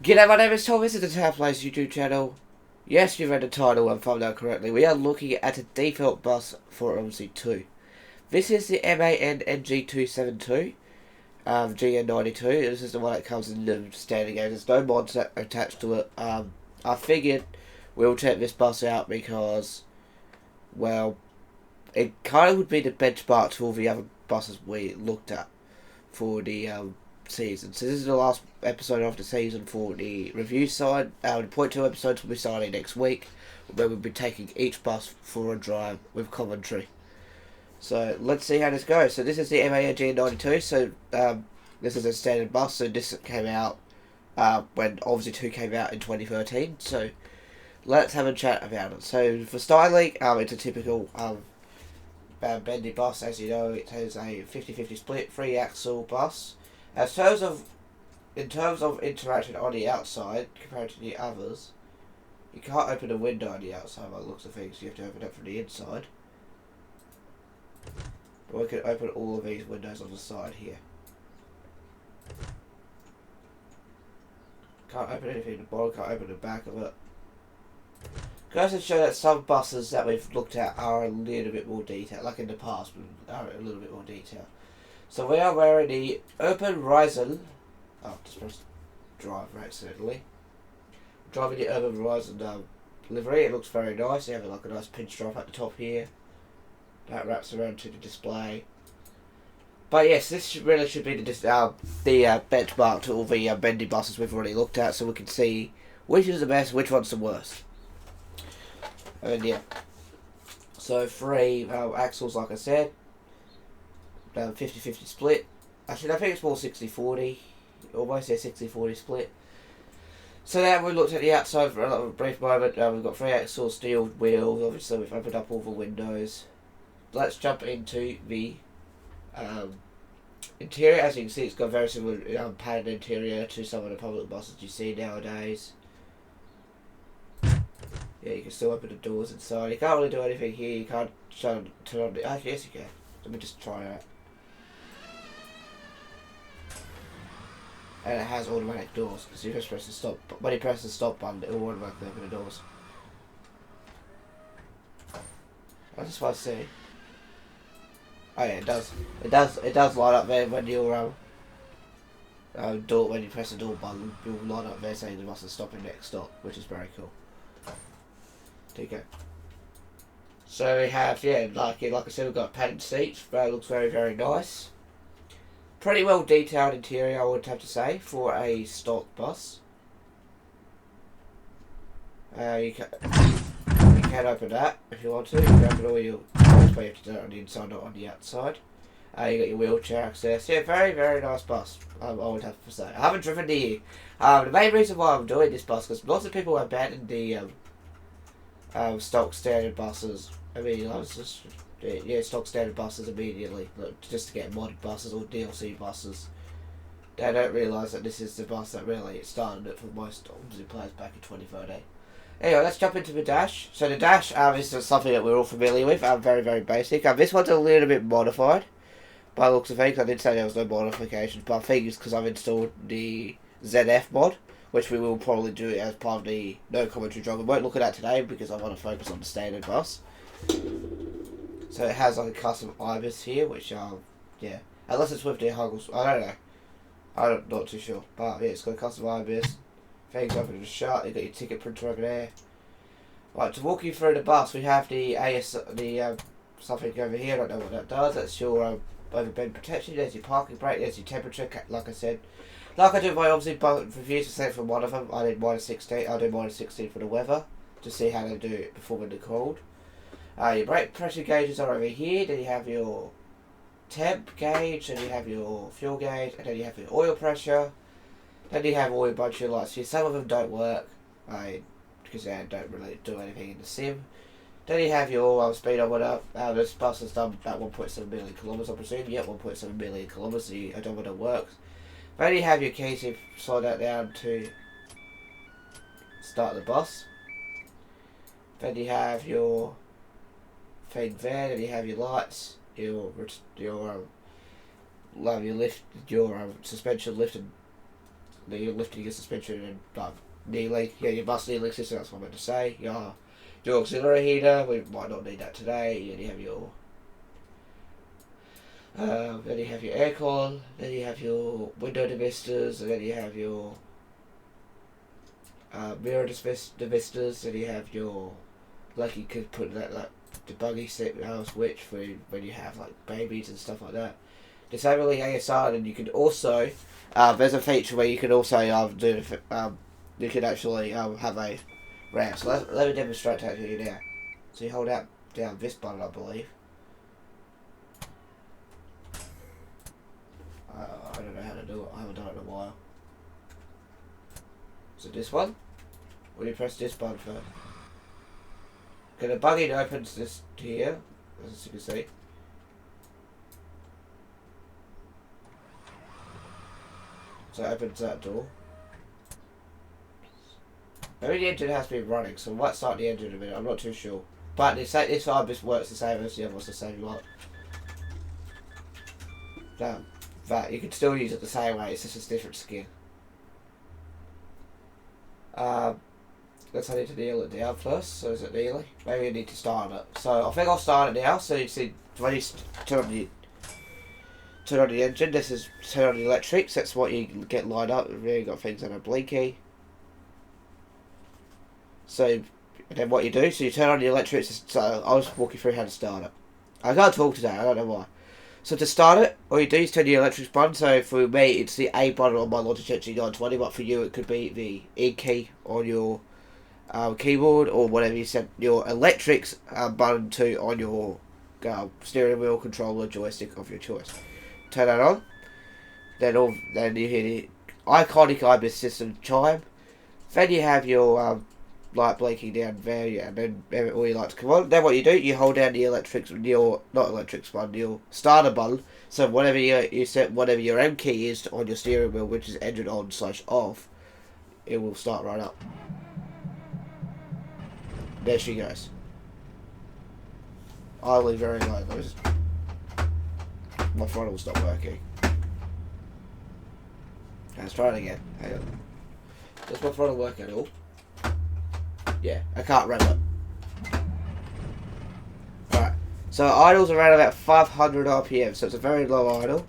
G'day, my name is Tom. This is the Townplace YouTube channel. Yes, you read the title and thumbnail correctly. We are looking at a default bus for OMSI 2. This is the MAN NG272 GN92. This is the one that comes in the standard game. There's no mods attached to it. I figured we'll check this bus out because, well, it kind of would be the benchmark to all the other buses we looked at for the season. So this is the last episode of the season for the review side. The point 2 episodes will be starting next week, where we'll be taking each bus for a drive with commentary. So let's see how this goes. So this is the MAN GN92. So this is a standard bus. So this came out when OMSI 2 came out in 2013. So let's have a chat about it. So for styling, it's a typical bendy bus. As you know, it has a 50-50 split, 3-axle bus. In terms of interaction on the outside, compared to the others, you can't open a window on the outside by the looks of things. You have to open it from the inside. But we can open all of these windows on the side here. Can't open anything in the bottom, can't open the back of it. Goes to show that some buses that we've looked at are a little bit more detailed, like in the past, but are a little bit more detailed. So we are wearing the Open Horizon. Oh, just pressed drive accidentally. Driving the Urban Horizon livery. It looks very nice. You have like a nice pinstripe at the top here. That wraps around to the display. But yes, this really should be the benchmark to all the bendy buses we've already looked at, so we can see which is the best, which one's the worst. And yeah. So 3 axles, like I said. 50-50 split. Actually, I think it's more 60-40. Almost a 60-40 split. So now we looked at the outside for a brief moment. We've got 3 axle steel wheels. Obviously, we've opened up all the windows. Let's jump into the interior. As you can see, it's got a very similar padded interior to some of the public buses you see nowadays. Yeah, you can still open the doors inside. You can't really do anything here. You can't turn on the... Actually, yes you can. Let me just try it out. And it has automatic doors, because you just press the stop. When you press the stop button, it will automatically open the doors. I just want to see. Oh yeah, it does. It does light up there when you're when you press the door button. It will light up there saying the bus is stopping next stop, which is very cool. There you go. So we have, yeah, like I said, we've got padded seats. It looks very, very nice. Pretty well detailed interior, I would have to say, for a stock bus. You can open that if you want to. You can open all your doors, but you have to do it on the inside, not on the outside. You got your wheelchair access. Yeah, very, very nice bus, I would have to say. I haven't driven the the main reason why I'm doing this bus, because lots of people abandoned the stock standard buses. I mean, I was just... Yeah, stock standard buses immediately, just to get modded buses or DLC buses. They don't realise that this is the bus that really started it for most OMSI players back in 2013. Anyway, let's jump into the dash. So the dash is something that we're all familiar with, very, very basic. This one's a little bit modified, by the looks of things. I did say there was no modifications, but I think it's because I've installed the ZF mod, which we will probably do as part of the no commentary drive. We won't look at that today because I want to focus on the standard bus. So it has like a custom ibis here, which yeah, unless it's with the Huggles, I don't know. I'm not too sure, but yeah, it's got a custom ibis. Things open and shut. You got your ticket printer over there. Right, to walk you through the bus, we have the something over here. I don't know what that does. That's your overbend protection. There's your parking brake. There's your temperature. Like I said, like I do my OMSI reviews, except for one of them. I did -16. I'll do -16 for the weather to see how they do it before when they're cold. Your brake pressure gauges are over here. Then you have your temp gauge, then you have your fuel gauge, and then you have your oil pressure. Then you have all your bunch of lights here. Some of them don't work, because they don't really do anything in the sim. Then you have your speedometer. This bus has done about 1.7 million kilometers, I presume. Yeah, 1.7 million kilometers. The odometer works. Then you have your keys. You slide that down to start the bus. Then you have your thing there, and you have your lights, your suspension lift and you're lifting your suspension and like kneeling. Yeah, your bus kneeling system. That's what I meant to say. Your auxiliary heater. We might not need that today. And you have your then you have your aircon. Then you have your window divestors, and then you have your mirror divestors. Then you have your like you could put that like the buggy switch for when you have like babies and stuff like that. Disabling ASR, and you can also there's a feature where you can also do you can actually have a ramp. So let me demonstrate that to you now. So you hold out down this button, I believe. I don't know how to do it. I haven't done it in a while. So this one, when you press this button first. Okay, the buggy opens this here, as you can see. So it opens that door. Maybe the engine has to be running, so we might start the engine in a minute, I'm not too sure. But this side works the same as the other one's the same lot. That you can still use it the same way, it's just a different skin. Let's I need to kneel it down first, so is it kneeling? Maybe I need to start it. So I think I'll start it now, so you see when you turn on the engine, this is turn on the electrics, that's what you get lined up. We've really got things that are blinky. So and then what you do, so you turn on the electrics, so I'll just walk you through how to start it. I can't talk today, I don't know why. So to start it, all you do is turn the electrics button. So for me, it's the A button on my Logitech G920, but for you it could be the E key on your keyboard, or whatever you set your electrics button to on your steering wheel, controller, joystick of your choice. Turn that on. Then you hear the iconic IBIS system chime. Then you have your light blinking down there, yeah, and then all your lights come on. Then what you do, you hold down the your starter button. So whatever you set, whatever your M key is on your steering wheel, which is engine on / off, it will start right up. There she goes. I'll leave very low. My throttle will stop working. Let's try it again. Hang on. Does my throttle work at all? Yeah, I can't rev it. Right, so idle's around about 500 RPM, so it's a very low idle.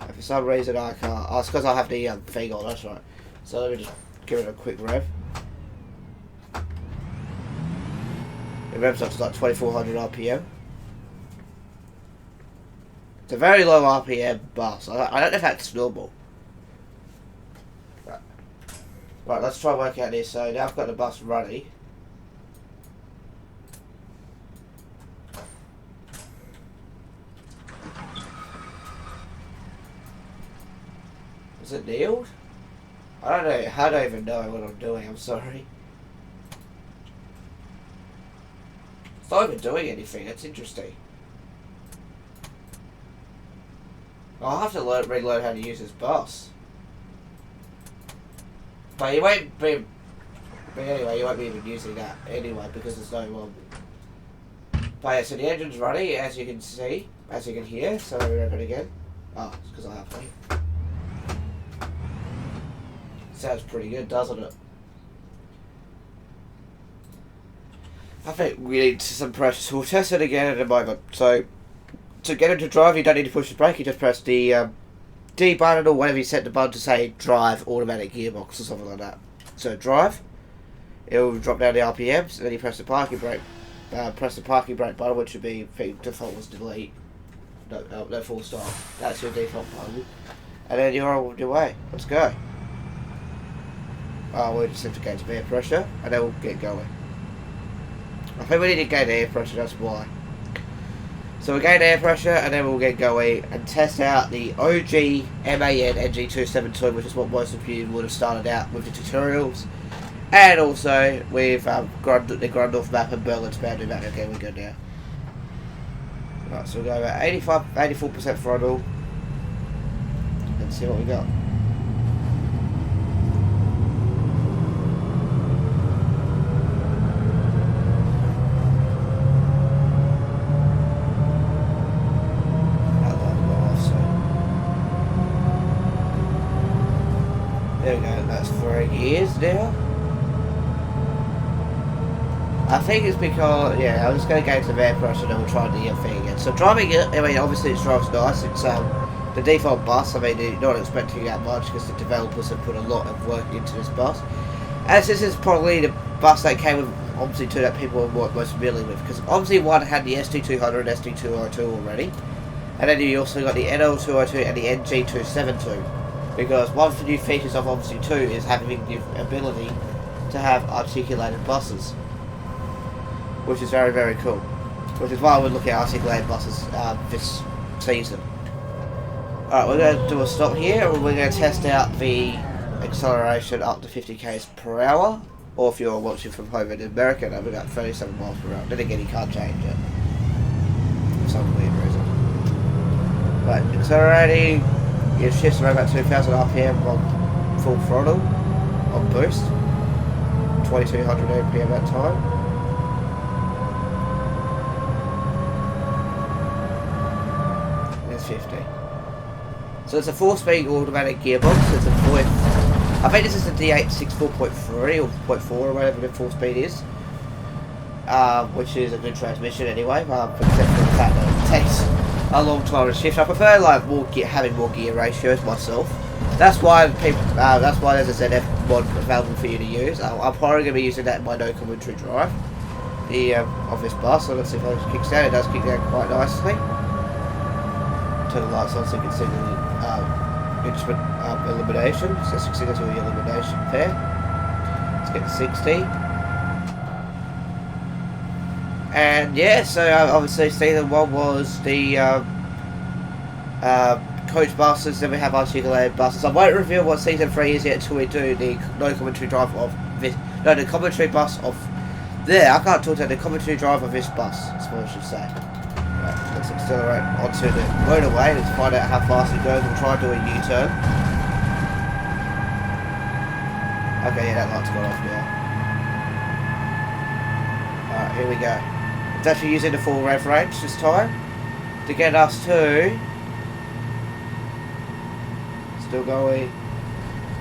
And for some reason I can't. Oh, it's because I have the thing on, that's right. So let me just give it a quick rev. It revs up to like 2400 RPM. It's a very low RPM bus. I don't know if that's normal. Right, let's try and work out this. So now I've got the bus running. Is it kneeled? I don't know. I don't even know what I'm doing. I'm sorry. It's not even doing anything. That's interesting. I'll have to relearn how to use this bus. But you won't be. But anyway, you won't be even using that anyway because there's no But yeah, so the engine's running, as you can see, as you can hear. So let me rev it again. Oh, it's because I have to. Sounds pretty good, doesn't it? I think we need some pressure, so we'll test it again in a moment. So, to get into drive, you don't need to push the brake, you just press the D button or whatever you set the button to say drive automatic gearbox or something like that. So drive, it will drop down the RPMs, and then you press the parking brake, button, which should be default was delete. No full stop. That's your default button, and then you're on your way. Let's go. We'll just have to gauge the air pressure, and then we'll get going. I think we need to gain air pressure, that's why. So we'll gain air pressure, and then we'll get going and test out the OG MAN NG272, which is what most of you would have started out with the tutorials. And also with the Grundorf map and Berlin's boundary map. Okay, we're good now. Right, so we'll go about 84% throttle. Let's see what we got. There we go, that's 3 years now. I think it's because, yeah, I'm just going to go to the airbrush and then we'll try the thing again. So driving it, I mean, obviously it drives nice. It's the default bus. I mean, you're not expecting that much because the developers have put a lot of work into this bus. As this is probably the bus that came with OMSI 2 that people are most familiar with. Because OMSI 1 had the SD200 and SD202 already. And then you also got the NL202 and the NG272. Because one of the new features of OMSI 2 is having the ability to have articulated buses. Which is very, very cool. Which is why we're looking at articulated buses this season. Alright, we're going to do a stop here, and we're going to test out the acceleration up to 50 km per hour. Or if you're watching from home in America, then we've got 37 miles per hour. Then again, you can't change it. For some weird reason. But accelerating, it shifts around about 2000 RPM on full throttle, on boost. 2200 RPM at time. It's 50. So it's a 4-speed automatic gearbox. It's a 4. I think this is a D864.3 or 0.4 or whatever the 4-speed is. Which is a good transmission anyway, except for the fact that it takes a long time to shift. I prefer like having more gear ratios myself. That's why people. That's why there's a ZF mod available for you to use. I'm probably going to be using that in my no commentary drive. Of this bus. So let's see if it kicks down. It does kick down quite nicely. Turn the lights on so you can see the instrument illumination. So 60 to the illumination there. Let's get to 60. And yeah, so obviously season 1 was the coach buses, then we have articulated buses. I won't reveal what season 3 is yet until we do the no commentary drive of this. No, the commentary bus of there. I can't talk about the commentary drive of this bus. That's what I should say. Right, let's accelerate onto the motorway. Let's find out how fast it goes. We'll try and do a U-turn. Okay, yeah, that light's gone off now. Alright, here we go. It's actually using the full rev range this time to get us to, still going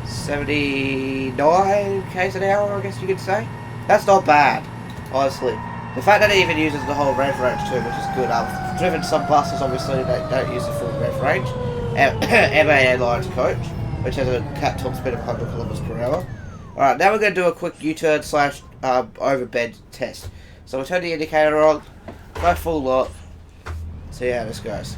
79 k's an hour, I guess you could say. That's not bad, honestly. The fact that it even uses the whole rev range too, which is good. I've driven some buses, obviously, that don't use the full rev range. MA Airlines coach, which has a cap top speed of 100 km per hour. Alright, now we're going to do a quick U-turn / overbend test. So we'll turn the indicator on, go full lock, see how this goes.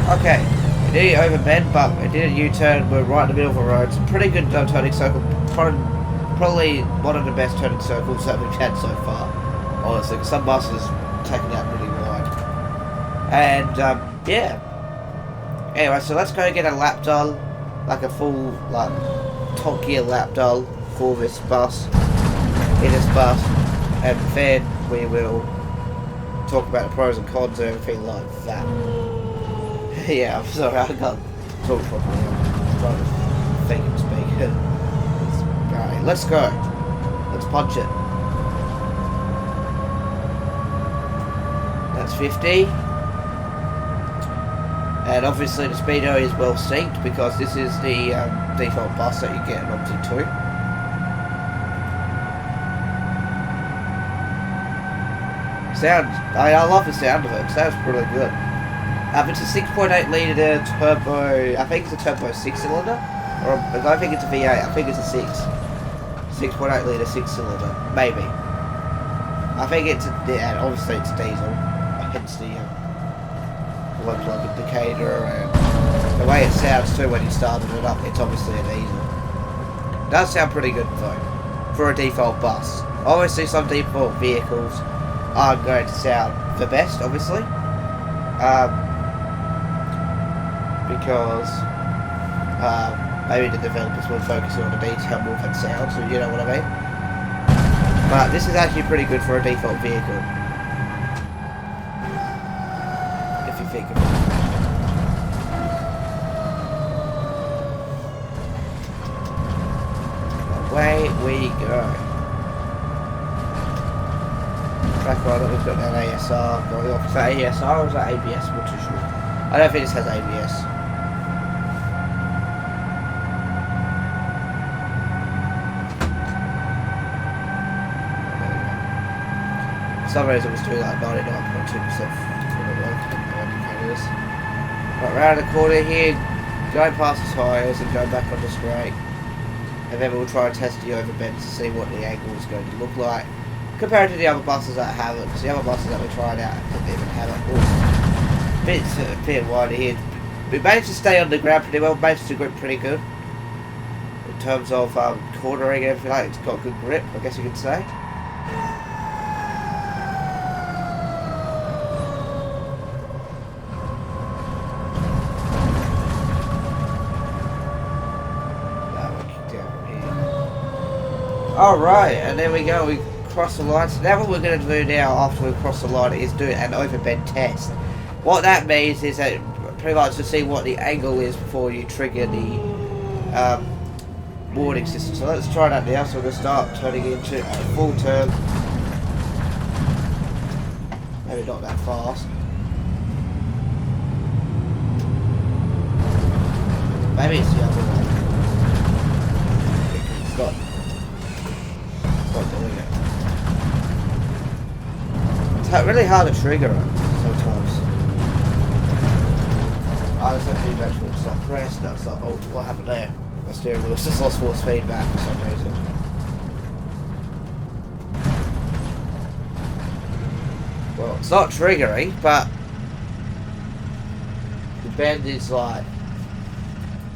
Okay, it did overbend, but it did a U-turn. We're right in the middle of the road. It's a pretty good turning circle. Probably one of the best turning circles that we've had so far, honestly. Some buses taking out really wide. And yeah. Anyway, so let's go get a lap done. Like a full, like, top gear lap done for this bus, in this bus, and then we will talk about the pros and cons and everything like that. Yeah, I'm sorry, I can't talk properly. I'm trying to think and speak. Alright, let's go. Let's punch it. That's 50. And obviously the speedo is well synced because this is the default bus that you get in OMSI 2. Sound, I love the sound of it. It sounds pretty good. It's a 6.8 litre turbo. I think it's a turbo 6-cylinder, or I don't think it's a V8. I think it's a 6.8 litre 6-cylinder, maybe. I think it's yeah. Obviously it's diesel. Hence the one plug indicator, and the way it sounds too when you started it up, it's obviously a diesel. It does sound pretty good though, for a default bus. Obviously some default vehicles aren't going to sound the best, obviously. Because maybe the developers will focus on the detail more than sound, so you know what I mean. But this is actually pretty good for a default vehicle. Think of it. Away we go. Back on it, we've got an ASR going off. Is that ASR or is that ABS? I'm not too sure. I don't think this has ABS. For some reason it was doing like 99.2%. Right, round the corner here, going past the tyres and going back on the straight. And then we'll try and test the overbend to see what the angle is going to look like compared to the other buses that have it, because the other buses that we tried out didn't even have it. It's a bit wider here. We managed to stay on the ground pretty well, managed to grip pretty good. In terms of cornering and everything like, it's got good grip, I guess you could say. Alright, and there we go, we crossed the line. So now what we're going to do now after we cross the line is do an overbend test. What that means is that pretty much to see what the angle is before you trigger the warning system. So let's try that now. So we're going to start turning into a full turn. Maybe not that fast. Maybe it's the other one. It's not. Doing it. It's really hard to trigger it sometimes. I just have feedback from it's like pressed, that's like, oh, what happened there? My steering wheel just lost force feedback for some reason. Well, it's not triggering, but the bend is like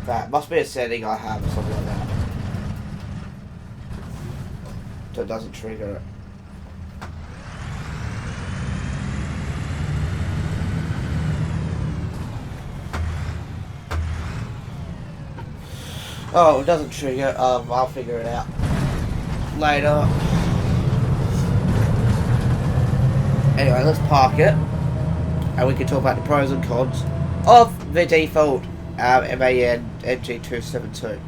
that. Must be a setting I have or something like that. So it doesn't trigger it. Oh, it doesn't trigger. I'll figure it out later. Anyway, let's park it, and we can talk about the pros and cons of the default MAN NG272.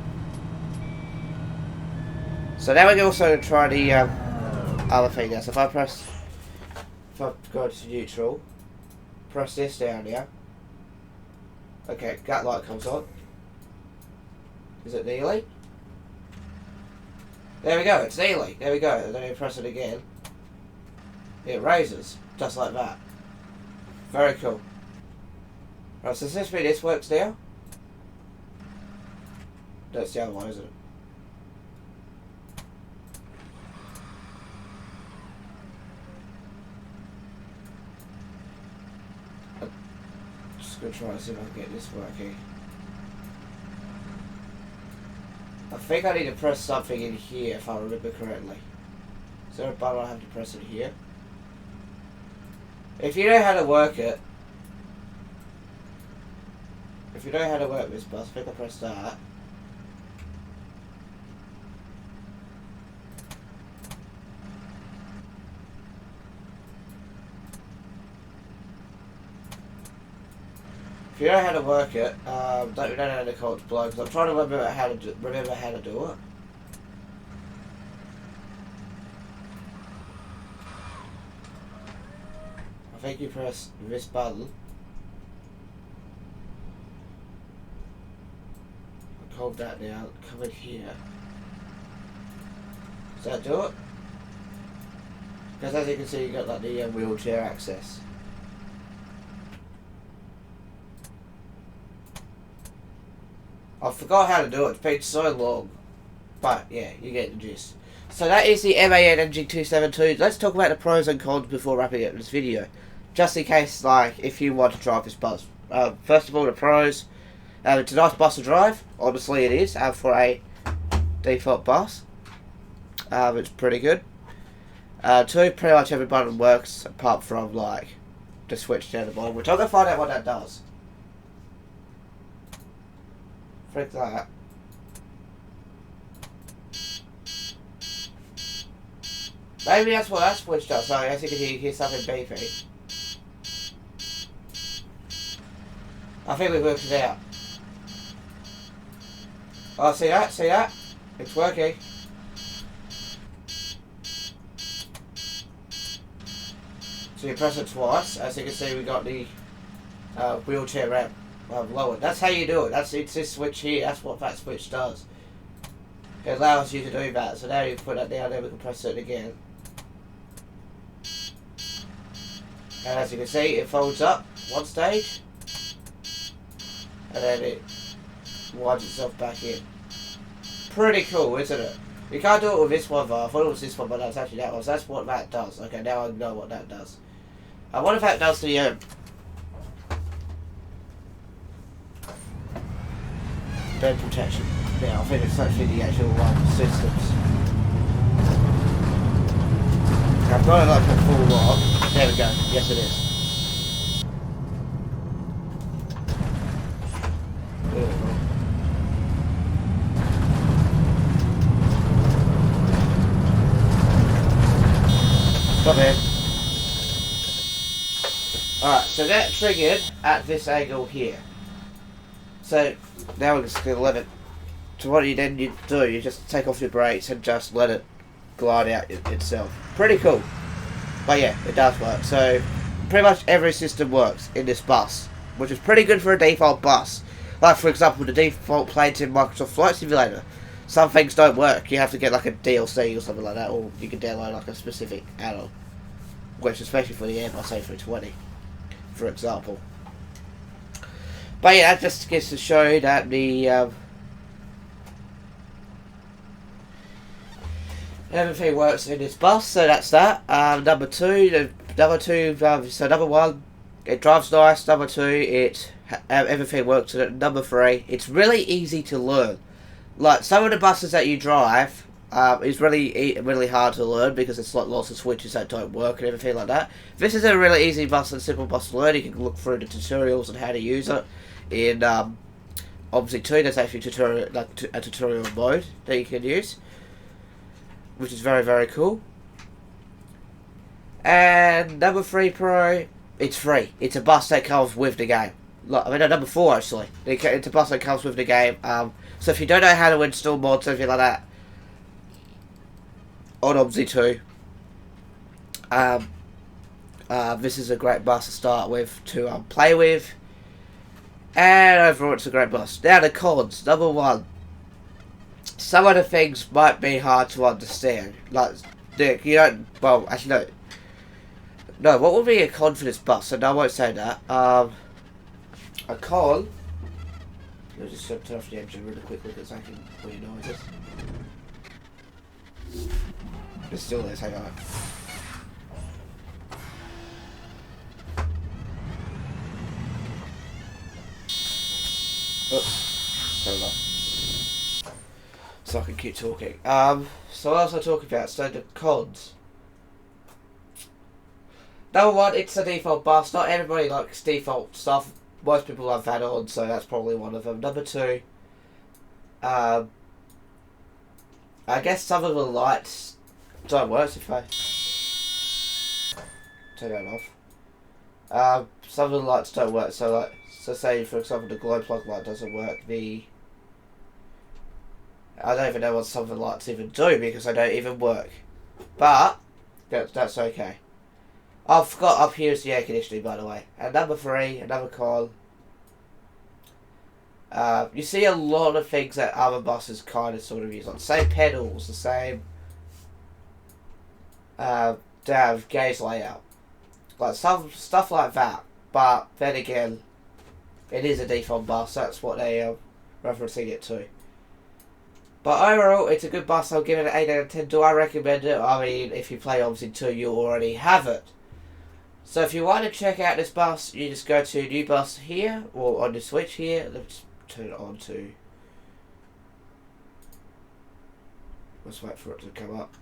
So now we can also try the other thing now. So if I go to neutral, press this down here. Okay, that light comes on. Is it nearly? There we go, it's nearly. There we go. And then you press it again. It raises, just like that. Very cool. Right, so essentially this works now. That's the other one, isn't it? Just gonna try to see if I can get this working. I think I need to press something in here if I remember correctly. Is there a button I have to press in here? If you know how to work it, if you know how to work this bus, I think I press that. If you know how to work it, don't know how to call it below, because I'm trying to remember how to do it. I think you press this button. I'll hold that down, come in here. Does that do it? Because as you can see, you got like the wheelchair access. I forgot how to do it. It's been so long. But, yeah, you get the gist. So that is the MAN NG272. Let's talk about the pros and cons before wrapping up this video. Just in case, like, if you want to drive this bus. First of all, the pros. It's a nice bus to drive. Honestly, it is. For a default bus. It's pretty good. Two, pretty much every button works, apart from, like, the switch down the bottom. Which I'm going to find out what that does. Frick that. Maybe that's what that switch does. So I guess you can hear something beeping. I think we worked it out. Oh, see that? See that? It's working. So you press it twice. As you can see, we got the wheelchair ramp lowered. That's how you do it. It's this switch here. That's what that switch does. It allows you to do that. So now you put that down there, we can press it again. And as you can see, it folds up one stage. And then it winds itself back in. Pretty cool, isn't it? You can't do it with this one though. I thought it was this one, but that's actually that one. So that's what that does. Okay, now I know what that does. I wonder if that does the bed protection. Yeah, I think it's actually the actual systems. I've got it like a full log. There we go. Yes, it is. Stop here. Alright, so that triggered at this angle here. So now we're just going to let it. So what you then do, you just take off your brakes and just let it glide out itself. Pretty cool. But yeah, it does work. So pretty much every system works in this bus, which is pretty good for a default bus. Like for example, the default planes in Microsoft Flight Simulator. Some things don't work. You have to get like a DLC or something like that, or you can download like a specific add-on, which especially for the Airbus A320, for example. But yeah, that just gets to show that the everything works in this bus. So that's that. Number one, it drives nice. Number two, everything works in it. Number three, it's really easy to learn. Like some of the buses that you drive, is really hard to learn because it's like lots of switches that don't work and everything like that. This is a really easy bus and simple bus to learn. You can look through the tutorials on how to use it. In OMSI 2, there's actually a tutorial mode that you can use, which is very, very cool. And number 3 Pro, it's free. It's a bus that comes with the game. Number 4 actually. It's a bus that comes with the game. So if you don't know how to install mods or anything like that on OMSI 2, this is a great bus to start with, to play with. And overall, it's a great bus. Now the cons. Number 1, some of the things might be hard to understand. Like, you don't. Well, actually, no. No, what would be a con for this bus? So no, I won't say that. A con. Let me just turn off the engine really quickly because I can hear noises. It's still there. Hang on. Oops. Hold on. So I can keep talking. So what else I talk about? So the cons. Number 1, it's a default bus. Not everybody likes default stuff. Most people love add-on, so that's probably one of them. Number 2, I guess some of the lights don't work if I turn that off. Some of the lights don't work. So say for example the glow plug light doesn't work. I don't even know what some of the lights even do because they don't even work. But that's okay. I forgot up here is the air conditioning, by the way. And number 3, another con. You see a lot of things that other buses kind of sort of use, like the same pedals, the same gauge layout, like some stuff like that. But then again, it is a default bus. That's what they are referencing it to. But overall, it's a good bus. I'll give it an 8 out of 10. Do I recommend it? I mean, if you play OMSI 2, you already have it. So if you want to check out this bus, you just go to new bus here, or on the switch here. Let's turn it on to... Let's wait for it to come up.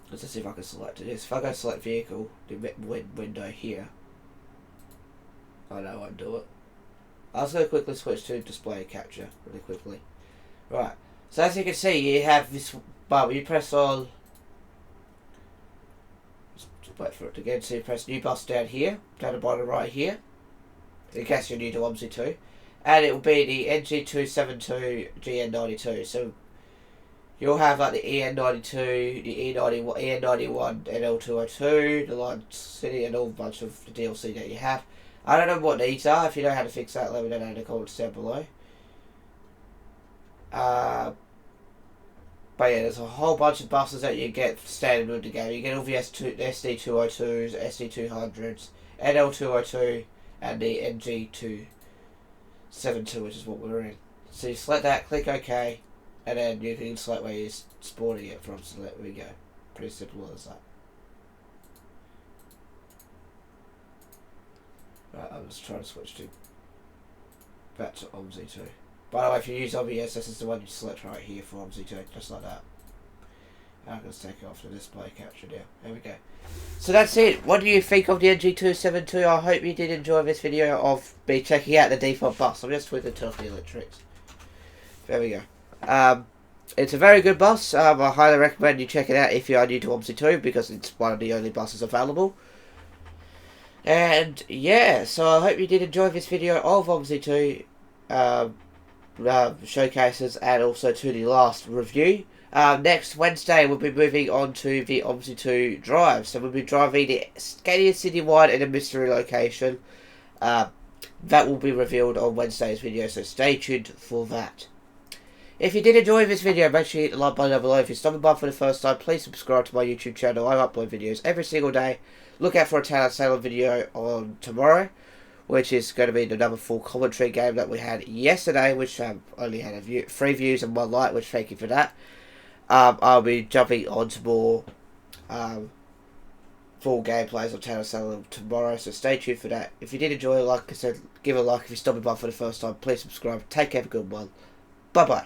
Let's just see if I can select it. If I go select vehicle, the window here. I know I won't do it. I was going to quickly switch to display capture really quickly. Right, so as you can see, you have this button. You press on. Just wait for it to get. So you press new bus down here, down the bottom right here, in case you're new to OMSI 2, and it will be the NG272 GN92. So You'll have like the EN92, the EN91, NL202, the Line City, and all bunch of the DLC that you have. I don't know what these are. If you know how to fix that, let me know in the comments down below. But yeah, there's a whole bunch of buses that you get standard with the game. You get all the SD202s, SD200s, NL202, and the NG272, which is what we're in. So you select that, click OK, and then you can select where you're spawning it from. So there we go. Pretty simple as that. Right, I'm just trying to switch back to OMSI 2. By the way, if you use OBS, this is the one you select right here for OMSI 2, just like that. I'm going to take it off the display capture now. There we go. So that's it. What do you think of the NG272? I hope you did enjoy this video of me checking out the default bus. I'm just tweaking off the electrics. There we go. It's a very good bus. I highly recommend you check it out if you are new to OMSI 2 because it's one of the only buses available. And yeah, so I hope you did enjoy this video of OMSI 2 showcases and also to the last review. Next Wednesday we'll be moving on to the OMSI 2 drive. So we'll be driving the Scania Citywide in a mystery location. That will be revealed on Wednesday's video, so stay tuned for that. If you did enjoy this video, make sure you hit the like button down below. If you're stopping by for the first time, please subscribe to my YouTube channel. I upload videos every single day. Look out for a Town of Salem video on tomorrow, which is going to be the number 4 commentary game that we had yesterday, which only had 3 views and 1 like, which thank you for that. I'll be jumping onto more full gameplays on Town of Salem tomorrow, so stay tuned for that. If you did enjoy it, like I said, give a like. If you're stopping by for the first time, please subscribe. Take care, have a good one. Bye-bye.